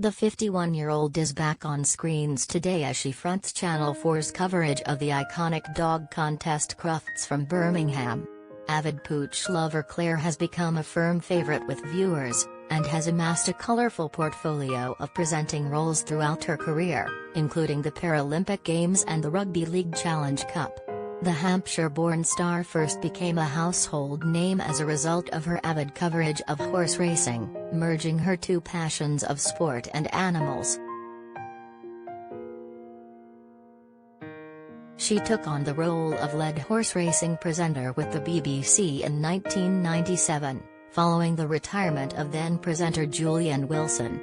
The 51-year-old is back on screens today as she fronts Channel 4's coverage of the iconic dog contest Crufts from Birmingham. Avid pooch lover Clare has become a firm favourite with viewers, and has amassed a colourful portfolio of presenting roles throughout her career, including the Paralympic Games and the Rugby League Challenge Cup. The Hampshire-born star first became a household name as a result of her avid coverage of horse racing, merging her two passions of sport and animals. She took on the role of lead horse racing presenter with the BBC in 1997, following the retirement of then-presenter Julian Wilson.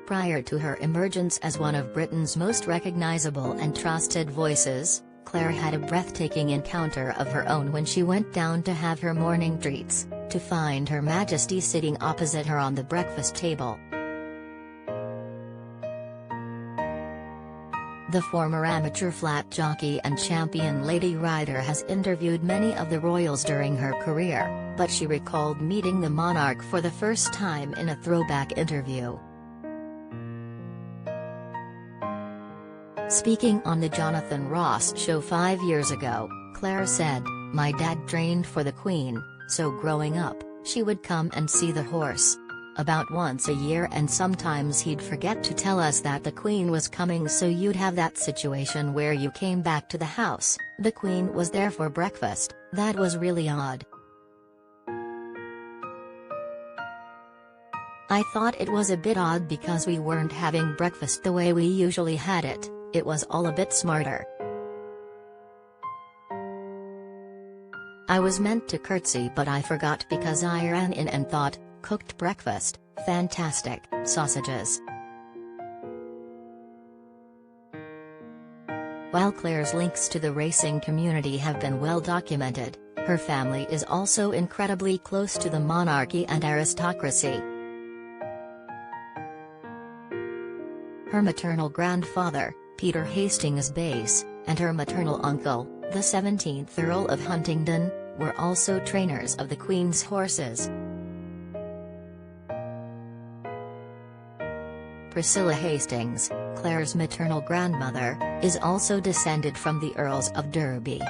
Prior to her emergence as one of Britain's most recognisable and trusted voices, Clare had a breathtaking encounter of her own when she went down to have her morning treats, to find Her Majesty sitting opposite her on the breakfast table. The former amateur flat jockey and champion lady rider has interviewed many of the royals during her career, but she recalled meeting the monarch for the first time in a throwback interview. Speaking on the Jonathan Ross show 5 years ago, Clare said, "My dad trained for the Queen, so growing up, she would come and see the horse about once a year, and sometimes he'd forget to tell us that the Queen was coming, so you'd have that situation where you came back to the house, the Queen was there for breakfast. That was really odd. I thought it was a bit odd because we weren't having breakfast the way we usually had it. It was all a bit smarter. I was meant to curtsy but I forgot because I ran in and thought, cooked breakfast, fantastic, sausages." While Clare's links to the racing community have been well documented, her family is also incredibly close to the monarchy and aristocracy. Her maternal grandfather, Peter Hastings Bass, and her maternal uncle, the 17th Earl of Huntingdon, were also trainers of the Queen's horses. Priscilla Hastings, Clare's maternal grandmother, is also descended from the Earls of Derby.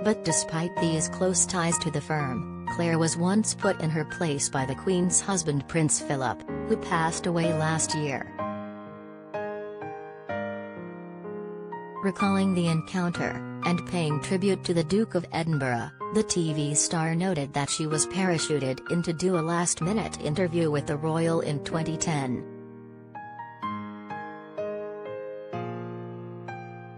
But despite these close ties to the firm, Clare was once put in her place by the Queen's husband Prince Philip, who passed away last year. Recalling the encounter, and paying tribute to the Duke of Edinburgh, the TV star noted that she was parachuted in to do a last-minute interview with the royal in 2010.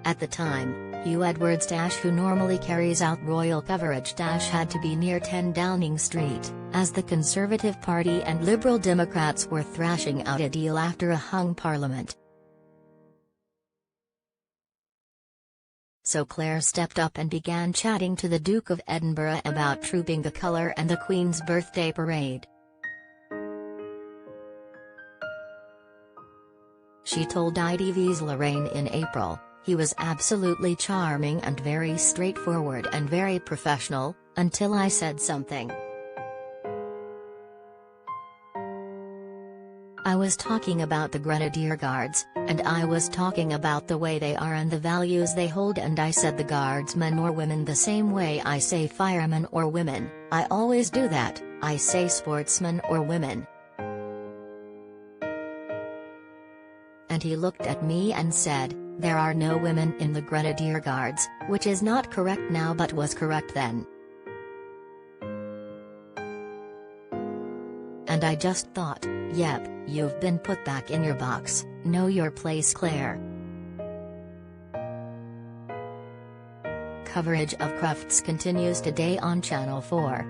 At the time, Hugh Edwards who normally carries out royal coverage had to be near 10 Downing Street, as the Conservative Party and Liberal Democrats were thrashing out a deal after a hung parliament. So Clare stepped up and began chatting to the Duke of Edinburgh about trooping the colour and the Queen's birthday parade. She told ITV's Lorraine in April, "He was absolutely charming and very straightforward and very professional, until I said something. I was talking about the Grenadier Guards, and I was talking about the way they are and the values they hold, and I said the guardsmen or women the same way I say firemen or women. I always do that, I say sportsmen or women." And he looked at me and said, "There are no women in the Grenadier Guards," which is not correct now but was correct then. And I just thought, yep, you've been put back in your box, know your place, Clare. Coverage of Crufts continues today on Channel 4.